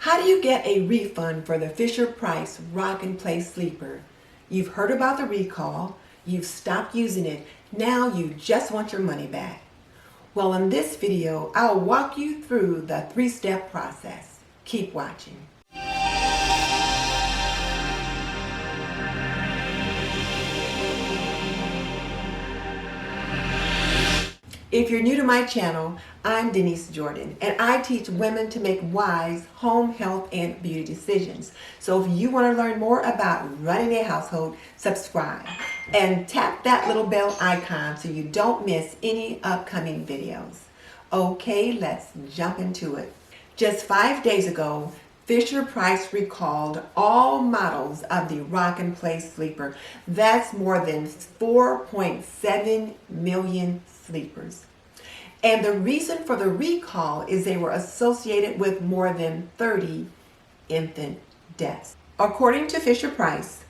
How do you get a refund for the Fisher-Price Rock and Play Sleeper? You've heard about the recall, you've stopped using it, now you just want your money back. Well, in this video, I'll walk you through the three-step process. Keep watching. If you're new to my channel, I'm Denise Jordan, and I teach women to make wise home, health, and beauty decisions. So if you want to learn more about running a household, subscribe and tap that little bell icon so you don't miss any upcoming videos. Okay, let's jump into it. Just 5 days ago, Fisher-Price recalled all models of the Rock and Play Sleeper. That's more than 4.7 million sleepers. And the reason for the recall is they were associated with more than 30 infant deaths. According to Fisher-Price,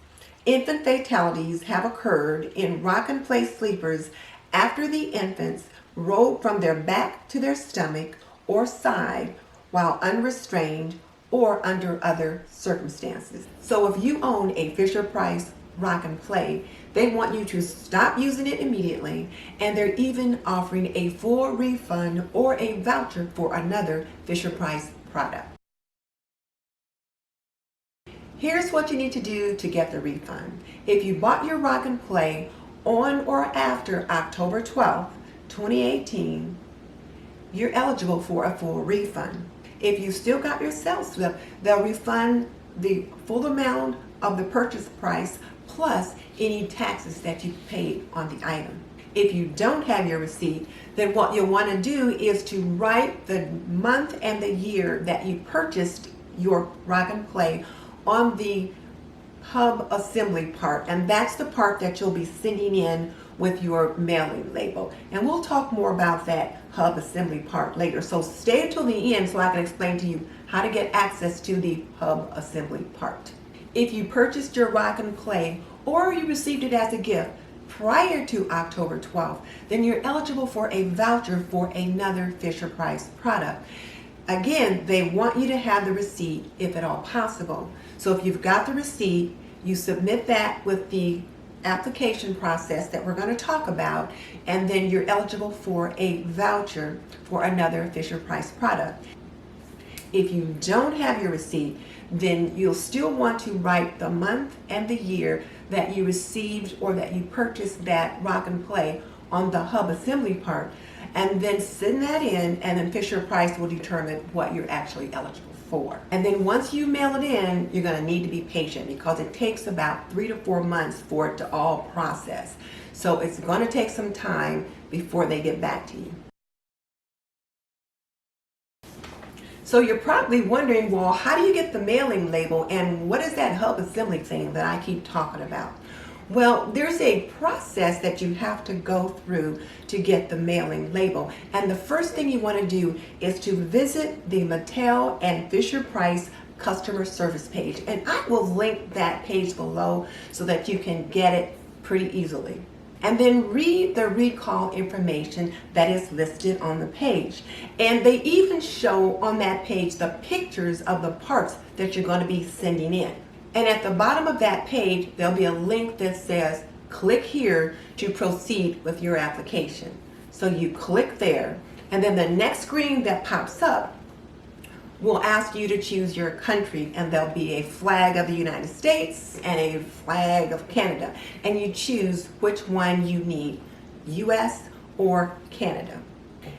infant fatalities have occurred in Rock and Play sleepers after the infants rolled from their back to their stomach or side while unrestrained or under other circumstances. So if you own a Fisher-Price Rock and Play, they want you to stop using it immediately, and they're even offering a full refund or a voucher for another Fisher-Price product. Here's what you need to do to get the refund. If you bought your Rock and Play on or after October 12th, 2018, you're eligible for a full refund. If you still got your sales slip, they'll refund the full amount of the purchase price plus any taxes that you paid on the item. If you don't have your receipt, then what you'll want to do is to write the month and the year that you purchased your Rock and Play on the hub assembly part, and that's the part that you'll be sending in with your mailing label. And we'll talk more about that hub assembly part later. So stay until the end so I can explain to you how to get access to the hub assembly part. If you purchased your Rock and Play or you received it as a gift prior to October 12th, then you're eligible for a voucher for another Fisher-Price product. Again, they want you to have the receipt if at all possible. So if you've got the receipt, you submit that with the application process that we're going to talk about, and then you're eligible for a voucher for another Fisher-Price product. If you don't have your receipt, then you'll still want to write the month and the year that you received or that you purchased that Rock and Play on the hub assembly part, and then send that in, and then Fisher-Price will determine what you're actually eligible for. And then once you mail it in, you're going to need to be patient because it takes about 3 to 4 months for it to all process. So it's going to take some time before they get back to you. So you're probably wondering, well, how do you get the mailing label and what is that hub assembly thing that I keep talking about? Well, there's a process that you have to go through to get the mailing label. And the first thing you want to do is to visit the Mattel and Fisher-Price customer service page. And I will link that page below so that you can get it pretty easily. And then read the recall information that is listed on the page. And they even show on that page the pictures of the parts that you're going to be sending in. And at the bottom of that page, there'll be a link that says, click here to proceed with your application. So you click there, and then the next screen that pops up will ask you to choose your country, and there'll be a flag of the United States and a flag of Canada. And you choose which one you need, US or Canada.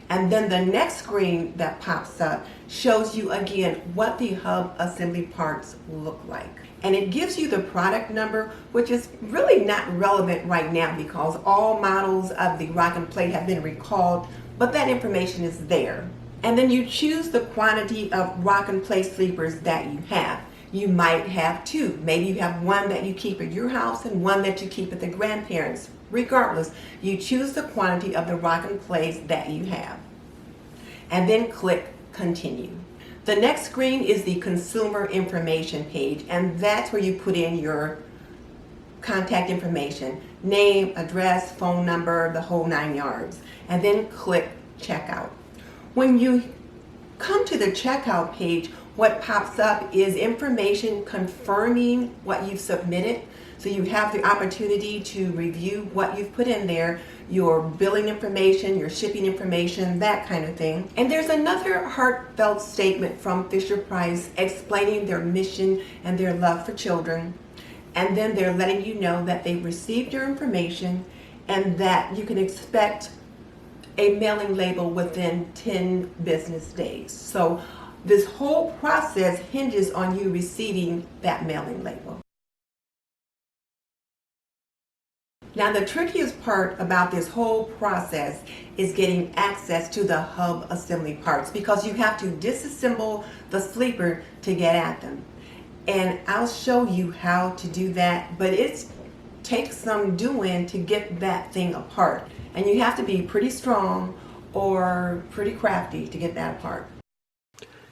And then the next screen that pops up shows you again what the hub assembly parts look like. And it gives you the product number, which is really not relevant right now because all models of the Rock and Play have been recalled, but that information is there. And then you choose the quantity of Rock and Play sleepers that you have. You might have two. Maybe you have one that you keep at your house and one that you keep at the grandparents'. Regardless, you choose the quantity of the Rock and Plays that you have. And then click Continue. The next screen is the consumer information page, and that's where you put in your contact information, name, address, phone number, the whole 9 yards, and then click Checkout. When you come to the checkout page, what pops up is information confirming what you've submitted. So you have the opportunity to review what you've put in there, your billing information, your shipping information, that kind of thing. And there's another heartfelt statement from Fisher-Price explaining their mission and their love for children. And then they're letting you know that they've received your information and that you can expect a mailing label within 10 business days. So this whole process hinges on you receiving that mailing label. Now, the trickiest part about this whole process is getting access to the hub assembly parts, because you have to disassemble the sleeper to get at them. And I'll show you how to do that, but it takes some doing to get that thing apart. And you have to be pretty strong or pretty crafty to get that apart.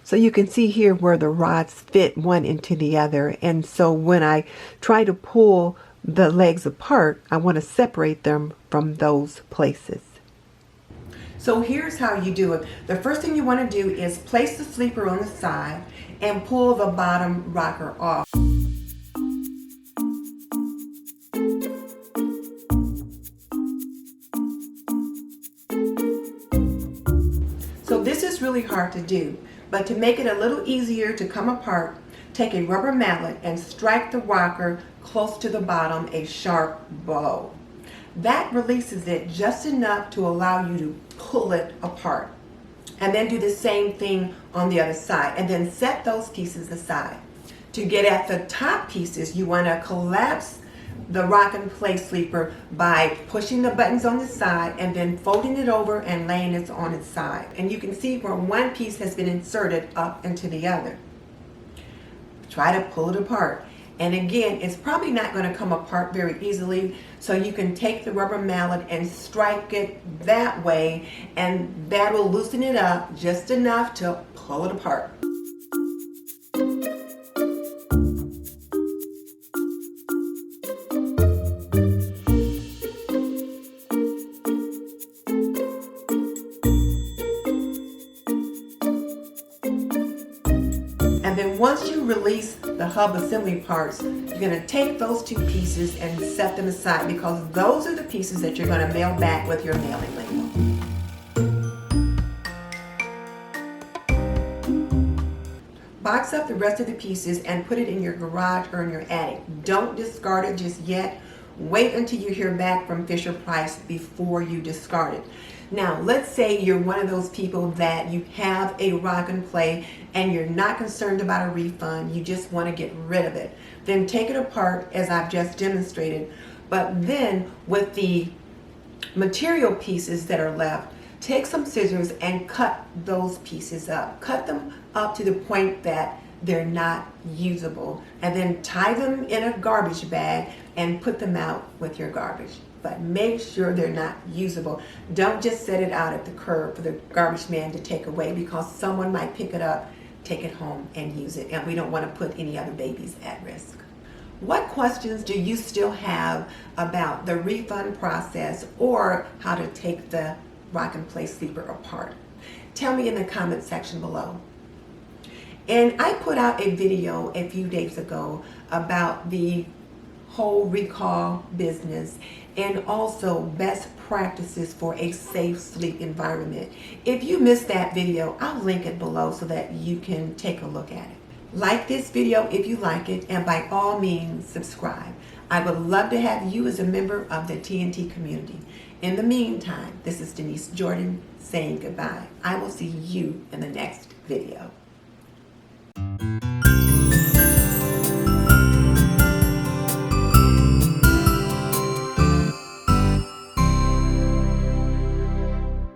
So you can see here where the rods fit one into the other. And so when I try to pull the legs apart, I want to separate them from those places. So here's how you do it. The first thing you want to do is place the sleeper on the side and pull the bottom rocker off. So this is really hard to do, but to make it a little easier to come apart, take a rubber mallet and strike the rocker close to the bottom a sharp blow. That releases it just enough to allow you to pull it apart. And then do the same thing on the other side, and then set those pieces aside. To get at the top pieces, you want to collapse the rock and play sleeper by pushing the buttons on the side and then folding it over and laying it on its side. And you can see where one piece has been inserted up into the other. Try to pull it apart. And again, it's probably not going to come apart very easily, so you can take the rubber mallet and strike it that way, and that will loosen it up just enough to pull it apart. And then once you release the hub assembly parts, you're going to take those two pieces and set them aside, because those are the pieces that you're going to mail back with your mailing label. Box up the rest of the pieces and put it in your garage or in your attic. Don't discard it just yet. Wait until you hear back from Fisher-Price before you discard it. Now, let's say you're one of those people that you have a rock and play and you're not concerned about a refund, you just want to get rid of it. Then take it apart as I've just demonstrated. But then with the material pieces that are left, take some scissors and cut those pieces up. Cut them up to the point that they're not usable, and then tie them in a garbage bag and put them out with your garbage. But make sure they're not usable. Don't just set it out at the curb for the garbage man to take away, because someone might pick it up, take it home and use it, and we don't want to put any other babies at risk. What questions do you still have about the refund process or how to take the rock and play sleeper apart? Tell me in the comment section below. And I put out a video a few days ago about the whole recall business and also best practices for a safe sleep environment. If you missed that video, I'll link it below so that you can take a look at it. Like this video if you like it, and by all means subscribe. I would love to have you as a member of the TNT community. In the meantime, this is Denise Jordan saying goodbye. I will see you in the next video.